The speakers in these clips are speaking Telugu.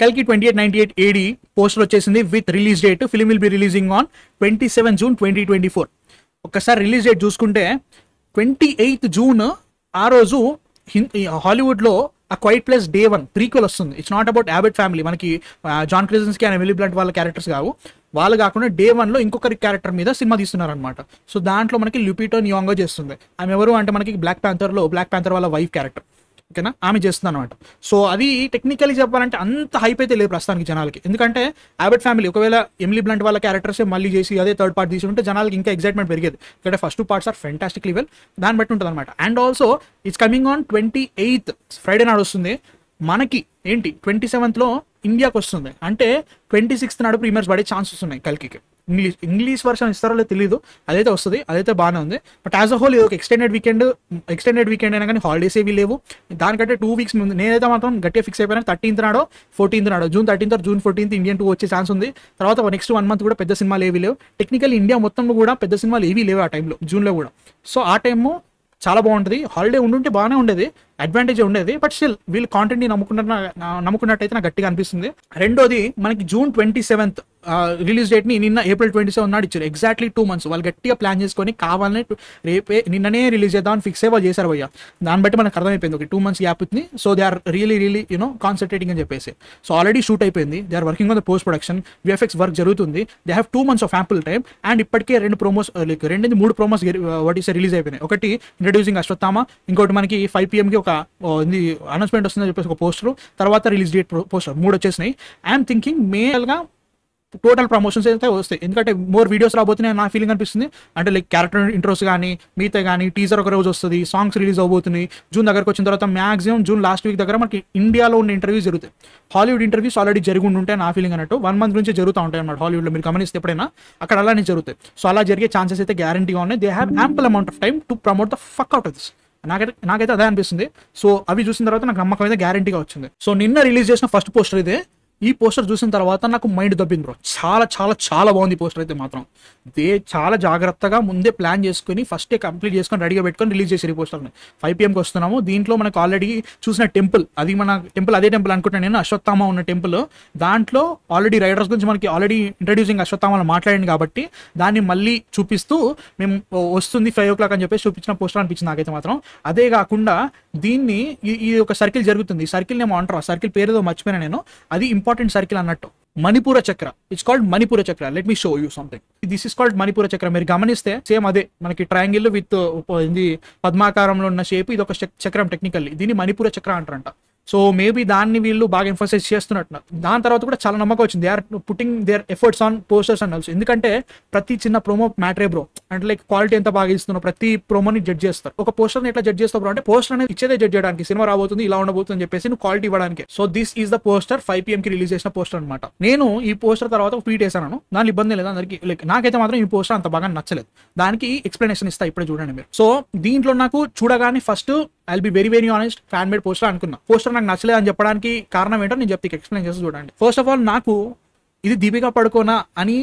కల్కి 2898 AD పోస్టర్ వచ్చేసింది with release date. Film will be releasing on 27 June 2024. ఒక్కసారి రిలీజ్ డేట్ చూసుకుంటే 28 June ఆ రోజు హాలీవుడ్లో ఆ క్వైట్ ప్లేస్ Day 1 ప్రీక్వెల్ వస్తుంది. ఇట్స్ నాట్ అబౌట్ యాబెట్ ఫ్యామిలీ, మనకి జాన్ క్రెజెన్స్కీ అండ్ ఎమిలీ బ్లంట్ వాళ్ళ క్యారెక్టర్స్ కావు. వాళ్ళు కాకుండా Day 1లో ఇంకొకరి క్యారెక్టర్ మీద సినిమా తీస్తున్నారు అనమాట. సో దాంట్లో మనకి లుపిటో నియోంగో చేస్తుంది. ఆమె ఎవరు అంటే మనకి బ్లాక్ ప్యాంథర్ వాళ్ళ వైఫ్ క్యారెక్టర్, ఓకేనా, ఆమె చేస్తుంది అనమాట. సో అది టెక్నికలీ చెప్పాలంటే అంత హైప్ అయితే లేదు ప్రస్తుతానికి జనాలకి. ఎందుకంటే యాబెట్ ఫ్యామిలీ ఒకవేళ ఎమిలీ బ్లంట్ వాళ్ళ క్యారెక్టర్సే మళ్ళీ చేసి అదే థర్డ్ పార్ట్ తీసి ఉంటే జనాలకి ఇంకా ఎక్సైట్మెంట్ పెరిగేది. ఇక్కడ first 2 parts are fantastic level, దాన్ని బట్టి ఉంటుంది అనమాట. And also it's coming on 28th Friday నాడు వస్తుంది. మనకి ఏంటి 27th ఇండియాకి వస్తుంది. అంటే 26th నాడు ప్రీమియర్స్ పడే ఛాన్సెస్ ఉన్నాయి కల్కి. ఇంగ్లీష్ వర్షన్ ఇస్తారో లేదో తెలియదు, అదైతే వస్తుంది, అదైతే బాగానే ఉంది. బట్ యాజ్ అ హోల్ ఇది ఒక ఎక్స్టెండెడ్ వీకెండ్ అయినా కానీ హాలిడేస్ ఏవి లేవు. దానికంటే 2 weeks ముందు నేనైతే మాత్రం గట్టిగా ఫిక్స్ అయిపోయినా 13th నాడో 14th నాడో June 13th or June 14th Indian 2 వచ్చే ఛాన్స్ ఉంది. తర్వాత నెక్స్ట్ 1 month కూడా పెద్ద సినిమాలు ఏవి లేవు. టెక్నికల్ ఇండియా మొత్తంలో కూడా పెద్ద సినిమాలు ఏవీ లేవు ఆ టైంలో, జూన్లో కూడా. సో ఆ టైము చాలా బాగుంటుంది. హాలిడే ఉండుంటే బాగానే ఉండేది, అడ్వాంటేజ్ ఉండేది. బట్ స్టిల్ వీళ్ళు కాంటెంట్ని నమ్ముకున్నట్టయితే నాకు గట్టిగా అనిపిస్తుంది. రెండోది మనకి June 27th రిలీజ్ డేట్ని నిన్న April 27 నాడు ఇచ్చారు. ఎగ్జాక్ట్లీ 2 months వాళ్ళు గట్టిగా ప్లాన్ చేసుకొని కావాలని నిన్ననే రిలీజ్ చేద్దామని ఫిక్స్ అయ్యి వాళ్ళు చేశారు భయ్య. దాన్ని బట్టి మనకు అర్థమైపోయింది ఒక 2 months గ్యాప్ ఉంది. So they are really concentrating అని చెప్పేసి. సో ఆల్రెడీ షూట్ అయిపోయింది, they are working on the post production, VFX work జరుగుతుంది. They have 2 months of ample time. And ఇప్పటికే 3 promos వాటి రిలీజ్ అయిపోయినాయి. ఒకటి ఇంట్రడ్యూసింగ్ అశ్వత్థామ, ఇంకోటి మనకి 5 PM ఒక అనౌన్స్మెంట్ వస్తుందని చెప్పేసి ఒక పోస్టర్, తర్వాత రిలీజ్ డేట్ పోస్టర్, 3 వచ్చేసినాయి. ఐఎమ్ థింకింగ్ మేల్గా టోటల్ ప్రమోషన్స్ అయితే వస్తాయి. ఎందుకంటే మోర్ వీడియోస్ రాబోతున్నాయి నా ఫీలింగ్ అనిపిస్తుంది. అంటే లైక్ క్యారెక్టర్ ఇంట్రోస్ కానీ మిగతా కానీ టీజర్ ఒక రోజు వస్తుంది, సాంగ్స్ రిలీజ్ అవబోతున్నాయి. జూన్ దగ్గరకు వచ్చిన తర్వాత మ్యాక్సిమం జూన్ లాస్ట్ వీక్ దగ్గర మనకి ఇండియాలో ఉన్న ఇంటర్వ్యూస్ జరుగుతాయి. హాలీవుడ్ ఇంటర్వ్యూస్ ఆల్రెడీ జరిగి ఉంటాయి నా ఫీలింగ్ అన్నట్టు. 1 month నుంచి జరుగుతూ ఉంటాయి అన్నమాట హాలీవుడ్లో. మీరు గమనిస్తే ఎప్పుడైనా అక్కడ అలానే జరుగుతాయి. సో అలా జరిగే ఛాన్సెస్ అయితే గ్యారంటీగా ఉన్నాయి. They have ample amount of time to promote the fuck out of this. నాకైతే అదే అనిపిస్తుంది. సో అవి చూసిన తర్వాత నాకు నమ్మకం అయితే గ్యారంటీగా వచ్చింది. సో నిన్న రిలీజ్ చేసిన ఫస్ట్ పోస్టర్ ఇదే. ఈ పోస్టర్ చూసిన తర్వాత నాకు మైండ్ దబ్బింది బ్రో. చాలా చాలా చాలా బాగుంది పోస్టర్ అయితే మాత్రం. దే చాలా జాగ్రత్తగా ముందే ప్లాన్ చేసుకుని ఫస్టే కంప్లీట్ చేసుకొని రెడీగా పెట్టుకొని రిలీజ్ చేసారు ఈ పోస్టర్ని. 5 PMకి వస్తున్నాము. దీంట్లో మనకు ఆల్రెడీ చూసిన టెంపుల్, అది మన టెంపుల్, అదే టెంపుల్ అనుకుంటున్నాను నేను, అశ్వత్థామ ఉన్న టెంపుల్. దాంట్లో ఆల్రెడీ రైడర్స్ గురించి మనకి ఆల్రెడీ ఇంట్రడ్యూసింగ్ అశ్వత్థామలో మాట్లాడింది కాబట్టి దాన్ని మళ్ళీ చూపిస్తూ మేము వస్తుంది 5 o'clock అని చెప్పేసి చూపించిన పోస్టర్ అనిపించింది నాకైతే మాత్రం. అదే కాకుండా దీన్ని ఈ ఒక సర్కిల్ జరుగుతుంది. ఈ సర్కిల్ ఏమో అంటారు, ఆ సర్కిల్ పేరుతో మర్చిపోయినా నేను. అది ఇంపార్టెంట్ సర్కిల్ అన్నట్టు, మణిపూర చక్ర. It's called Manipura chakra. Let me show you something. This is called Manipura chakra. మీరు గమనిస్తే సేమ్ అదే మనకి ట్రయాంగిల్ విత్ ఇది పద్మాకారంలో ఉన్న షేప్. ఇది ఒక చక్రం టెక్నికల్లీ. దీన్ని మణిపూర చక్ర అంటారంట. సో మేబీ దాన్ని వీళ్ళు బాగా ఎంఫసైజ్ చేస్తున్నట్టు. దాని తర్వాత కూడా చాలా నమ్మకం వచ్చింది. They are putting their efforts on posters and also. ఎందుకంటే ప్రతి చిన్న ప్రోమో మ్యాటరే బ్రో. అంటే లైక్ క్వాలిటీ ఎంత బాగా ఇస్తున్నావు, ప్రతి ప్రోమోని జడ్జ్ చేస్తారు. ఒక పోస్టర్ని ఎట్లా జడ్జ్ చేస్తావు బ్రో అంటే పోస్టర్ అనేది ఇచ్చేదే జడ్జ్ చేయడానికి, సినిమా రాబోతుంది ఇలా ఉండబోతుంది అని చెప్పేసి నువ్వు క్వాలిటీ ఇవ్వడానికి. So this is the poster 5 PMకి రిలీజ్ చేసిన పోస్టర్ అనమాట. నేను ఈ పోస్టర్ తర్వాత ఒక ట్వీట్ వేసాను, దాని ఇబ్బంది లేదు అందరికి. లైక్ నాకైతే మాత్రం ఈ పోస్టర్ అంత బాగా నచ్చలేదు. దానికి ఎక్స్ప్లెనేషన్ ఇస్తా ఇప్పుడే చూడండి మీరు. సో దీంట్లో నాకు చూడగానే first I'll be very honest, fan made poster అనుకున్నా. పోస్టర్ నాకు నచ్చలేదు అని చెప్పడానికి కారణం ఏంటో నేను చెప్తే ఎక్స్ప్లెయిన్ చేసి చూడండి. ఫస్ట్ ఆఫ్ ఆల్ నాకు ఇది దీపికా పడుకోనా అని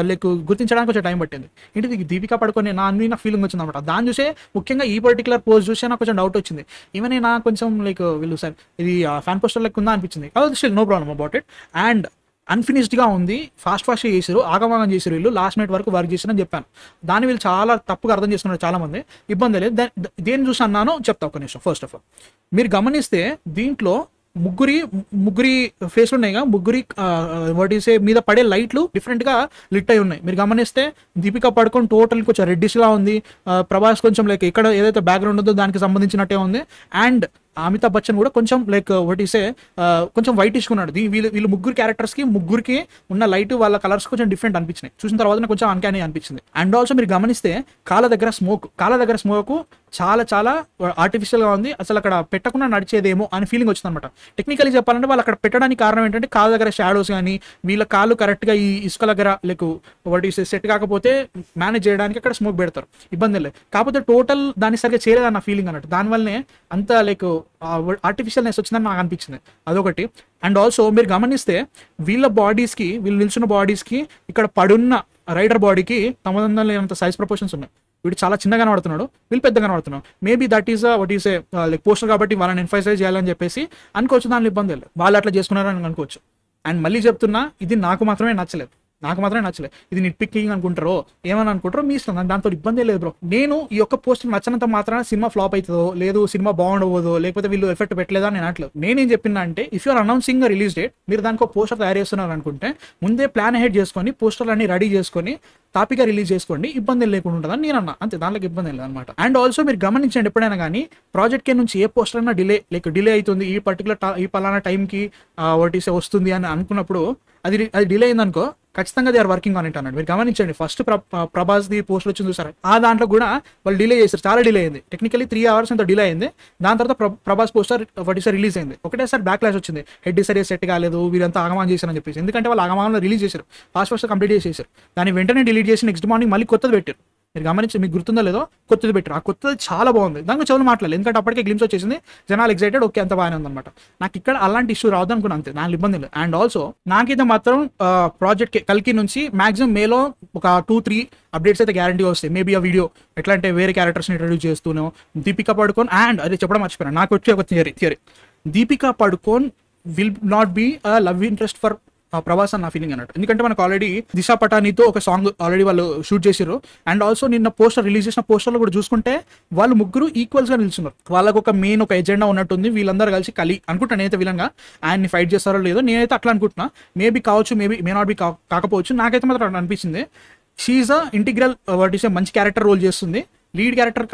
లైక్ గుర్తించడానికి కొంచెం టైం పట్టింది. ఏంటి దీపికా పడుకొని నా ఫీలింగ్ వచ్చింది అనమాట. దాన్ని చూసే ముఖ్యంగా ఈ పర్టికులర్ పోస్ట్ చూసే నాకు కొంచెం డౌట్ వచ్చింది. ఈవెన్ నాకు కొంచెం లైక్ వీళ్ళు సార్ ఇది ఫ్యాన్ పోస్టర్ లెక్క ఉందా అనిపించింది. Still no problem about it. And అన్ఫినిష్డ్గా ఉంది, ఫాస్ట్గా చేశారు, ఆగమాగం చేశారు వీళ్ళు, లాస్ట్ మినిట్ వరకు వర్క్ చేశారని చెప్పాను. దాన్ని వీళ్ళు చాలా తప్పుగా అర్థం చేసుకున్నారు చాలా మంది. ఇబ్బంది లేదు, దేని చూసి అన్నానో చెప్తా ఒక నిమిషం. ఫస్ట్ ఆఫ్ ఆల్ మీరు గమనిస్తే దీంట్లో ముగ్గురి ఫేస్లు ఉన్నాయిగా, ముగ్గురి వాటిసే మీద పడే లైట్లు డిఫరెంట్ గా లిట్ అయి ఉన్నాయి. మీరు గమనిస్తే దీపికా పడుకొని టోటల్ కొంచెం రెడ్డిష్ లా ఉంది, ప్రభాస్ కొంచెం లైక్ ఇక్కడ ఏదైతే బ్యాక్గ్రౌండ్ ఉందో దానికి సంబంధించినట్టే ఉంది. అండ్ అమితాబ్ బచ్చన్ కూడా కొంచెం లైక్ వాటిసే కొంచెం వైటిష్ ఉన్నాడు. వీళ్ళు ముగ్గురు క్యారెక్టర్స్కి ముగ్గురికి ఉన్న లైట్ వాళ్ళ కలర్స్ కొంచెం డిఫరెంట్ అనిపించినాయి. చూసిన తర్వాత కొంచెం అన్కానీ అనిపించింది. అండ్ ఆల్సో మీరు గమనిస్తే కాళ్ళ దగ్గర స్మోక్ చాలా చాలా ఆర్టిఫిషియల్గా ఉంది. అసలు అక్కడ పెట్టకుండా నడిచేదేమో అని ఫీలింగ్ వచ్చింది అనమాట. టెక్నికలీ చెప్పాలంటే వాళ్ళు అక్కడ పెట్టడానికి కారణం ఏంటంటే కాళ్ళ దగ్గర షాడోస్ కానీ వీళ్ళ కాళ్ళు కరెక్ట్గా ఈ ఇసుక దగ్గర లైక్ వాటి సెట్ కాకపోతే మేనేజ్ చేయడానికి అక్కడ స్మోక్ పెడతారు, ఇబ్బంది లేదు. కాకపోతే టోటల్ దాన్ని సరిగ్గా చేయలేదన్న ఫీలింగ్ అన్నట్టు. దానివల్లనే అంత లైక్ ఆర్టిఫిషియల్నెస్ వచ్చిందని నాకు అనిపించింది, అదొకటి. అండ్ ఆల్సో మీరు గమనిస్తే వీళ్ళు నిల్చున్న బాడీస్కి ఇక్కడ పడున్న రైడర్ బాడీకి సంబంధం లేనంత సైజ్ ప్రపోర్షన్స్ ఉన్నాయి. వీడు చాలా చిన్నగా కనబడుతున్నాడు, వీళ్ళు పెద్దగా కనబడుతున్నాడు. Maybe that is what is like poster కాబట్టి వాళ్ళని ఎంఫసైజ్ చేయాలని చెప్పేసి అనుకోవచ్చు. దానిలో ఇబ్బంది లేదు, వాళ్ళు అట్లా చేసుకున్నారని అనుకోవచ్చు. అండ్ మళ్ళీ చెప్తున్నా, ఇది నాకు మాత్రమే నచ్చలేదు, ఇది నిట్ పికింగ్ అనుకుంటారో ఏమని అనుకుంటారో మీ ఇష్టం, దాంతో ఇబ్బంది లేదు బ్రో. నేను ఈ యొక్క పోస్టర్ నచ్చినంత మాత్రాన సినిమా ఫ్లాప్ అవుతుందో, లేదు సినిమా బాగుండవదో, లేకపోతే వీళ్ళు ఎఫెక్ట్ పెట్టలేదా నేను అనట్లేదు. నేనేం చెప్పినా అంటే, if you're announcing release date, మీరు దానికి ఒక పోస్టర్ తయారు చేస్తున్నారు అనుకుంటే ముందే ప్లాన్ హెడ్ చేసుకొని పోస్టర్లు అన్ని రెడీ చేసుకొని టాపిక్గా రిలీజ్ చేసుకోండి, ఇబ్బంది లేకుండా ఉంటుందని నేను అన్నా. అంతే, దాంట్లో ఇబ్బంది లేదు అనమాట. అండ్ ఆల్సో మీరు గమనించండి, ఎప్పుడైనా కానీ ప్రాజెక్ట్ కే నుంచి ఏ పోస్టర్ అయినా డిలే అవుతుంది, ఈ పర్టికులర్ ఈ పలానా టైంకి ఒకటి వస్తుంది అని అనుకున్నప్పుడు అది డిలే అయిందనుకో, ఖచ్చితంగా they are working on it అన్నాడు. మీరు గమనించండి, ఫస్ట్ ప్రభాస్ ది పోస్టర్ వచ్చింది చూసారా, ఆ దాంట్లో కూడా వాళ్ళు డిలే చేశారు, చాలా డిలే అయింది, టెక్నికలీ 3 hours అంత డిలే అయింది. దాని తర్వాత ప్రభాస్ పోస్టర్ ఒకటిసారి రిలీజ్ అయింది, ఒకటేసారి బ్యాక్ క్లాష్ వచ్చింది, హెడ్ సరే సెట్ కాలేదు, వీరంతా ఆగమాన్ చేశారని చెప్పేసి. ఎందుకంటే వాళ్ళు ఆగమానంలో రిలీజ్ చేశారు, ఫాస్ట్ కంప్లీట్ చేసేసారు, దాన్ని వెంటనే డిలీట్ చేసి నెక్స్ట్ మార్నింగ్ మళ్ళీ కొత్తది పెట్టారు. మీరు గమనించి, మీకు గుర్తుందో లేదో, కొత్తది పెట్టారు, ఆ కొత్తది చాలా బాగుంది, దానికి చెవులు మాట్లాడలేదు, ఎందుకంటే అప్పటికే గ్లిమ్స్ వచ్చేసింది, జనాలు ఎక్సైటెడ్, ఓకే అంత బాగానే ఉందన్నమాట. నాకు ఇక్కడ అలాంటి ఇష్యూ రావద్దు అనుకున్నాను, అంతే, దాని ఇబ్బంది లేదు. అండ్ ఆల్సో నాకైతే మాత్రం ప్రాజెక్ట్ కల్కి నుంచి మాక్సిమం మేలో ఒక 2-3 అప్డేట్స్ అయితే గ్యారంటీ వస్తాయి. మేబీ ఆ వీడియో ఎట్లా అంటే వేరే క్యారెక్టర్స్ని ఇంట్రడ్యూస్ చేస్తూనో, దీపికా పడుకోన్, అండ్ అదే చెప్పడం మర్చిపోయాను, నాకు వచ్చే ఒక theory, Deepika Padukone will not be a love interest for Prabhas అని నా ఫీలింగ్ అన్నట్టు. ఎందుకంటే మనకు ఆల్రెడీ దిశా పటానీతో ఒక సాంగ్ ఆల్రెడీ వాళ్ళు షూట్ చేశారు. అండ్ ఆల్సో నిన్న పోస్టర్ రిలీజ్ చేసిన పోస్టర్లో కూడా చూసుకుంటే వాళ్ళు ముగ్గురు ఈక్వల్స్గా నిల్చున్నారు, వాళ్ళకు ఒక మెయిన్ ఒక ఎజెండా ఉన్నట్టుంది, వీళ్ళందరూ కలిసి అనుకుంటా నేనైతే విలంగా ఆయన్ని ఫైట్ చేస్తారో లేదో, నేనైతే అట్లా అనుకుంటున్నా. మేబీ కావచ్చు, మే నాట్ బి కాకపోవచ్చు, నాకైతే మాత్రం అనిపించింది షీఈ్ అ ఇంటిగ్రల్ మంచి క్యారెక్టర్ రోల్ చేస్తుంది. లీడ్ క్యారెక్టర్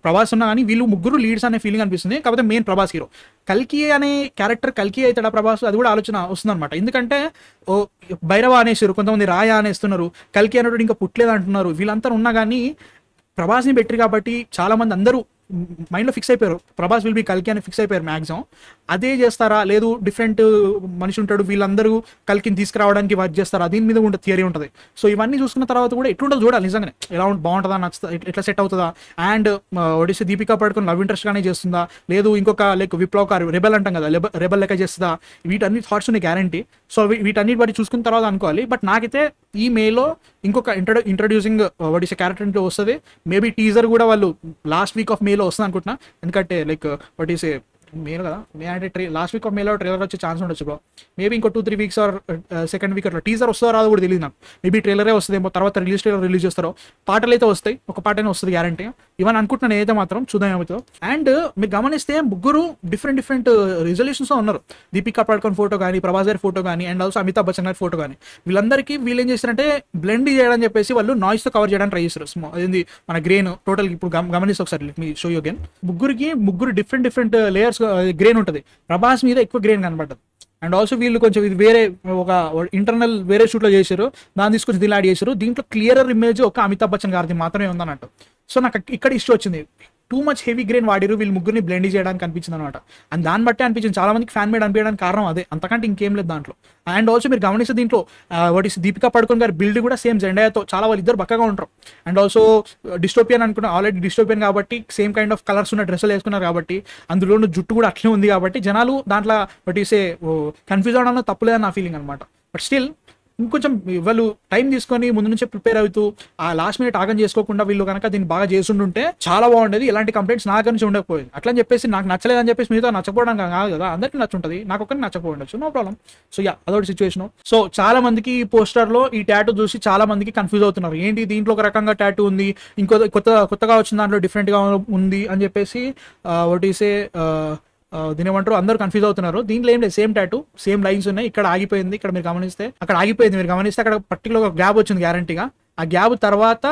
ప్రభాస్ ఉన్నా కానీ వీళ్ళు ముగ్గురు లీడ్స్ అనే ఫీలింగ్ అనిపిస్తుంది. కాకపోతే మెయిన్ ప్రభాస్ హీరో, కల్కి అనే క్యారెక్టర్ కల్కి అవుతాడా ప్రభాస్, అది కూడా ఆలోచన వస్తుంది అనమాట. ఎందుకంటే ఓ భైరవ అనేసారు, కొంతమంది రాయ అనేస్తున్నారు, కల్కి అనేటువంటి ఇంకా పుట్టలేదు అంటున్నారు. వీళ్ళంతా ఉన్నా కానీ ప్రభాస్ని బెటర్ కాబట్టి చాలా మంది అందరూ మైండ్లో ఫిక్స్ అయిపోయారు, ప్రభాస్ విల్ బి కల్కి అని ఫిక్స్ అయిపోయారు మ్యాక్సిమం. అదే చేస్తారా, లేదు డిఫరెంట్ మనిషి ఉంటాడు, వీళ్ళందరూ కల్కిని తీసుకురావడానికి వర్క్ చేస్తారా, దీని మీద కూడా థియరీ ఉంటుంది. సో ఇవన్నీ చూసుకున్న తర్వాత కూడా ఎట్లుంటుందో చూడాలి, నిజంగానే ఎలా బాగుంటుందా, నచ్చుతా, ఎట్లా సెట్ అవుతుందా. అండ్ ఒడిసి దీపికా పడుకొని లవ్ ఇంట్రెస్ట్గానే చేస్తుందా, లేదు ఇంకొక లైక్ విప్లవకారు రెబెల్ అంటాం కదా, రెబెల్ లెక్క చేస్తుందా, వీటన్ని థాట్స్ ఉన్నాయి గ్యారంటీ. సో వీటన్నిటి బట్టి చూసుకున్న తర్వాత అనుకోవాలి. బట్ నాకైతే ఈ మేలో ఇంకొక ఇంట్రడ్యూసింగ్ ఒడిసి క్యారెక్టర్ ఇంట్లో వస్తుంది. మేబీ టీజర్ కూడా వాళ్ళు లాస్ట్ వీక్ ఆఫ్ మేలో వస్తుంది అనుకుంటున్నా, ఎందుకంటే లైక్ ఒడిసి మేలో కదా, మే అంటే లాస్ట్ వీక్ ఆఫ్ మేలో ట్రైలర్ వచ్చే ఛాన్స్ ఉండొచ్చు బ్రో. మేబీ ఇంకో 2-3 weeks ఆర్ సెకండ్ వీక్ అట్లా టీజర్ వస్తుందో రాదో కూడా తెలియదు నాకు. మేబీ ట్రైలరే వస్తుందేమో, తర్వాత రిలీజ్ చేస్తారో. పాటలు అయితే వస్తాయి, ఒక పాటనే వస్తుంది గ్యారంటీ, ఇవన్నీ అనుకుంటున్నాను ఏదైతే మాత్రం, చూద్దాం ఏమవుతుందో. అండ్ మీరు గమనిస్తే ముగ్గురు డిఫరెంట్ రిజల్యూషన్స్ ఉన్నారు. దీపికా పడుకోన్ ఫోటో కానీ, ప్రభాస్ గారి ఫోటో కానీ, అండ్ ఆల్సో అమితాబ్ బచ్చన్ గారి ఫోటో కానీ, వీళ్ళందరికీ వీళ్ళు ఏం చేస్తారంటే బ్లెండ్ చేయడానికి చెప్పేసి వాళ్ళు నాయిస్తో కవర్ చేయడానికి ట్రై చేస్తారు. అదేంది మన గ్రెయిన్ టోటల్ ఇప్పుడు గమనిస్తే ఒకసారి మీ షో యూ అగైన్, ముగ్గురు డిఫరెంట్ లేయర్స్ గ్రెయిన్ ఉంటుంది. ప్రభాస్ మీద ఎక్కువ గ్రెయిన్ కనబడుతుంది. అండ్ ఆల్సో వీళ్ళు కొంచెం ఇది వేరే ఒక ఇంటర్నల్ వేరే షూట్లో చేశారు, దాన్ని తీసుకొచ్చి దీని యాడ్ చేశారు. దీంట్లో క్లియరర్ ఇమేజ్ ఒక అమితాబ్ బచ్చన్ గారిది మాత్రమే ఉందన్నట్టు. సో నాకు ఇక్కడ ఇష్యూ వచ్చింది, టూ మచ్ హెవీ గ్రెయిన్ వాడిరు, వీళ్ళు ముగ్గురిని బ్లెండ్ చేయడానికి అనిపించింది అనమాట. అండ్ దాన్ని బట్టి అనిపించింది చాలా మందికి ఫ్యాన్ మేడ్ అనిపించడానికి కారణం అదే, అంతకంటే ఇంకేం లేదు దాంట్లో. అండ్ ఆల్సో మీరు గమనిస్తే దీంట్లో వాట్ ఈస్ దీపికా పడుకోన్ గారి బిల్డ్ కూడా సేమ్ జెండాతో, చాలా వాళ్ళు ఇద్దరు బక్కగా ఉంటారు. అండ్ ఆల్సో డిస్టోపియన్ అనుకున్నా, ఆల్రెడీ డిస్టోపియన్ కాబట్టి సేమ్ కైండ్ ఆఫ్ కలర్స్ ఉన్న డ్రెస్సులు వేసుకున్నారు కాబట్టి, అందులోనూ జుట్టు కూడా అట్లే ఉంది కాబట్టి జనాలు దాంట్లో వాట్ ఈసే కన్ఫ్యూజ్ అవడంలో తప్పులేదని నా ఫీలింగ్ అనమాట. బట్ స్టిల్ ఇంకొంచెం వాళ్ళు టైం తీసుకొని ముందు నుంచే ప్రిపేర్ అవుతూ ఆ లాస్ట్ మినిట్ ఆగం చేసుకోకుండా వీళ్ళు కనుక దీన్ని బాగా చేస్తుంటే చాలా బాగుండేది. ఎలాంటి కంప్లైంట్స్ నా నుంచి ఉండకపోయింది. అట్లా అని చెప్పేసి నాకు నచ్చలేదని చెప్పేసి మీతో నచ్చకపోవడానికి కాదు కదా, అందరికీ నచ్చుంటుంది, నాకు ఒక్కరికి నచ్చకపోవచ్చు, నో ప్రాబ్లం. సో అదొకటి సిచ్యువేషన్. సో చాలా మందికి ఈ పోస్టర్ లో ఈ టాటూ చూసి చాలా మందికి కన్ఫ్యూజ్ అవుతున్నారు, ఏంటి దీంట్లో ఒక రకంగా టాటూ ఉంది, ఇంకో కొత్తగా వచ్చిన దాంట్లో డిఫరెంట్ గా ఉంది అని చెప్పేసి ఒకటిసే దీని ఏమంటారు అందరూ కన్ఫ్యూజ్ అవుతున్నారు. దీంట్లో ఏం లేదు, సేమ్ టాటూ, సేమ్ లైన్స్ ఉన్నాయి. ఇక్కడ ఆగిపోయింది, ఇక్కడ మీరు గమనిస్తే అక్కడ ఆగిపోయింది, మీరు గమనిస్తే అక్కడ పర్టికులర్ ఒక గ్యాప్ వచ్చింది గ్యారంటీగా. ఆ గ్యాప్ తర్వాత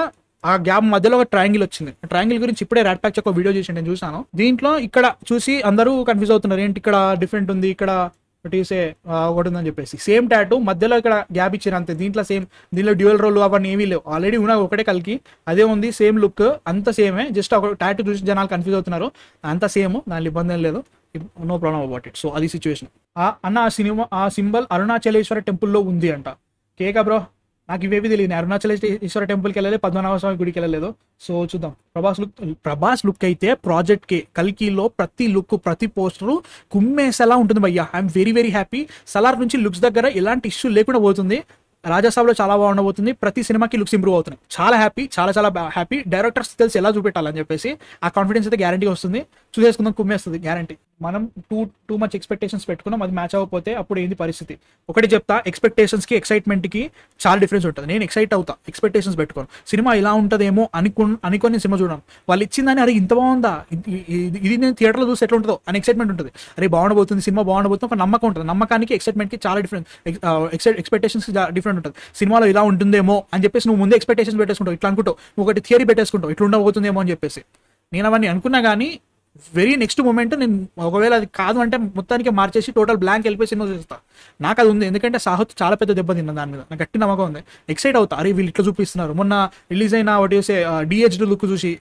ఆ గ్యాప్ మధ్యలో ఒక ట్రయాంగిల్ వచ్చింది. ట్రయాంగిల్ గురించి ఇప్పుడే ర్యాట్ ప్యాక్ ఒక వీడియో చేసి నేను చూసాను. దీంట్లో ఇక్కడ చూసి అందరూ కన్ఫ్యూజ్ అవుతున్నారు, ఏంటి ఇక్కడ డిఫరెంట్ ఉంది, ఇక్కడ ఒకటిసే ఒకటి ఉందని చెప్పేసి. సేమ్ టాటూ మధ్యలో ఇక్కడ గ్యాప్ ఇచ్చారు అంతే. దీంట్లో సేమ్, దీనిలో డ్యూయల్ రోల్ అవన్నీ ఏమీ లేవు, ఆల్రెడీ ఉన్న ఒకటే కలికి అదే ఉంది, సేమ్ లుక్ అంత సేమే. జస్ట్ ఒక టాటూ చూసి జనాలు కన్ఫ్యూజ్ అవుతున్నారు, అంత సేమ్, దాని ఇబ్బంది ఏం లేదు, no problem about it. So అది సిచ్యువేషన్. అన్న ఆ సింబల్ అరుణాచలేశ్వర టెంపుల్లో ఉంది అంట. కేకా బ్రో, నాకు ఇవేవి తెలియదు, అరుణాచలేశ్వర టెంపుల్కి వెళ్ళలేదు, పద్మనాభ స్వామి గుడికి వెళ్ళలేదు. సో చూద్దాం. ప్రభాస్ లుక్ అయితే ప్రాజెక్ట్ కి కల్కిలో ప్రతి లుక్ ప్రతి పోస్టరు కుమ్మేసేలా ఉంటుంది భయ్యా. I'm very happy. సలార్ నుంచి లుక్స్ దగ్గర ఎలాంటి ఇష్యూ లేకుండా పోతుంది. రాజాసాబ్లో చాలా బాగుండబోతుంది. ప్రతి సినిమాకి లుక్స్ ఇంప్రూవ్ అవుతున్నాయి. చాలా హ్యాపీ, చాలా చాలా హ్యాపీ. డైరెక్టర్స్ తెలిసి ఎలా చూపెట్టాలని చెప్పేసి ఆ కాన్ఫిడెన్స్ అయితే గ్యారంటీ వస్తుంది. చూసేసుకుందాం, కుమ్మేస్తుంది గ్యారంటీ. మనం టూ మచ్ ఎక్స్పెక్టేషన్స్ పెట్టుకున్నాం, అది మ్యాచ్ అవ్వకపోతే అప్పుడు ఏంది పరిస్థితి? ఒకటి చెప్తా, ఎక్స్పెక్టేషన్స్కి ఎక్సైట్మెంట్కి చాలా డిఫరెన్స్ ఉంటుంది. నేను ఎక్సైట్ అవుతా ఎక్స్పెక్టేషన్స్ పెట్టుకోను. సినిమా ఇలా ఉంటుందేమో అనుకొని సినిమా చూడడం. వాళ్ళు ఇచ్చిందని అరే ఇంత బాగుందా, ఇది నేను థియేటర్లో చూసి ఎట్లా ఉంటుందో అని ఎక్సైట్మెంట్ ఉంటుంది. అరే బాగుండబోతుంది, సినిమా బాగుండబోతుంది, ఒక నమ్మకం ఉంటుంది. నమ్మకానికి ఎక్సైట్మెంట్కి చాలా డిఫరెన్స్, ఎక్స్పెక్టేషన్స్ డిఫరెంట్ ఉంటుంది. సినిమాలో ఇలా ఉంటుందేమో అని చెప్పేసి నువ్వు ముందే ఎక్స్పెక్టేషన్స్ పెట్టేసుకుంటావు, ఇట్లా అనుకుంటావు, ఒకటి థియరీ పెట్టేసుకుంటావు, ఇట్లా ఉండబోతుందేమో అని చెప్పేసి. నేను అవన్నీ అనుకున్నా కానీ వెరీ నెక్స్ట్ మూమెంట్ నేను ఒకవేళ అది కాదు అంటే మొత్తానికి మార్చేసి టోటల్ బ్లాంక్ వెళ్ళిపోయి సినిమా చూస్తా. నాకు అది ఉంది, ఎందుకంటే సాహత్ చాలా పెద్ద దెబ్బ తిన్నా దాని మీద. నాకు గట్టి నమ్మకం ఉంది, ఎక్సైట్ అవుతా. అరే వీళ్ళు ఇట్లా చూపిస్తున్నారు. మొన్న రిలీజ్ అయిన వాటి చూసే డిహెచ్డ్ లుక్ చూసి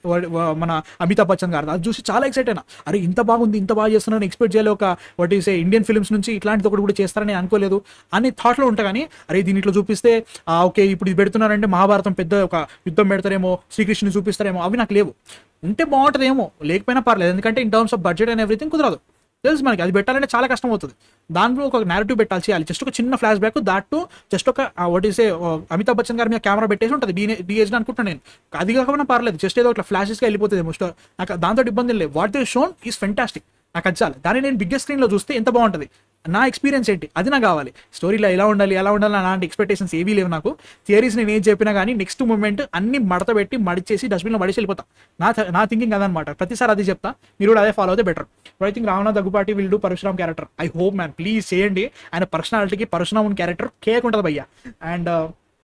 మన అమితాబ్ బచ్చన్ గారు అది చూసి చాలా ఎక్సైట్ అయినా. అరే ఇంత బాగుంది, ఇంత బాగా చేస్తున్నారని ఎక్స్పెక్ట్ చేయాలి. ఒక వాటి చూసే ఇండియన్ ఫిల్మ్స్ నుంచి ఇట్లాంటిది ఒకటి కూడా చేస్తారని అనుకోలేదు అని థాట్లో ఉంటా. కానీ అరే దీన్ని ఇట్లా చూపిస్తే ఓకే ఇప్పుడు ఇది పెడుతున్నారంటే మహాభారతం పెద్ద ఒక యుద్ధం పెడతారేమో, శ్రీకృష్ణుని చూపిస్తారేమో, అవి నాకు లేవు. ఉంటే బాగుంటుందేమో, లేకపోయినా పర్లేదు, ఎందుకంటే in terms of budget and everything కుదరదు, తెలుసు మనకి. అది పెట్టాలంటే చాలా కష్టం అవుతుంది. దాంట్లో ఒక నేరేటివ్ పెట్టాలి, చేయాలి. జస్ట్ ఒక చిన్న ఫ్లాష్ బ్యాక్, దాట్ జస్ట్ ఒక వాట్ ఈస్ అమితాబ్ బచ్చన్ గారి మీద కెమెరా పెట్టేసి ఉంటుంది డిహెచ్డి అనుకుంటున్నాను నేను. అది కాకపోయినా పర్లేదు, జస్ట్ ఏదో ఇట్లా ఫ్లాషెస్గా వెళ్ళిపోతుంది మోస్ట్. నాకు దాంతో ఇబ్బంది లేదు. What they shown is fantastic, నాకు అది చాలు. దాన్ని నేను బిగ్గెస్ట్ స్క్రీన్లో చూస్తే ఎంత బాగుంటుంది, నా ఎక్స్పీరియన్స్ ఏంటి అది నాకు కావాలి. స్టోరీలో ఎలా ఉండాలి ఎలా ఉండాలి అలాంటి ఎక్స్పెక్టేషన్స్ ఏవీ లేవు నాకు. థియరీస్ నేను ఏం చెప్పినా కానీ నెక్స్ట్ మూమెంట్ అన్ని మడత పెట్టి మడిచేసి డస్ట్బిన్లో పడేసి వెళ్ళిపోతా. నా థింకింగ్ అదనమాట. ప్రతిసారి అది చెప్తా, మీరు కూడా అదే ఫాలో అయితే better. I think Rana Daggubati will do Parashuram character. I hope man, please చేయండి. ఆయన పర్సనాలిటీకి పరశురామ్ క్యారెక్టర్ కేక్ ఉంటుంది భయ్యా. అండ్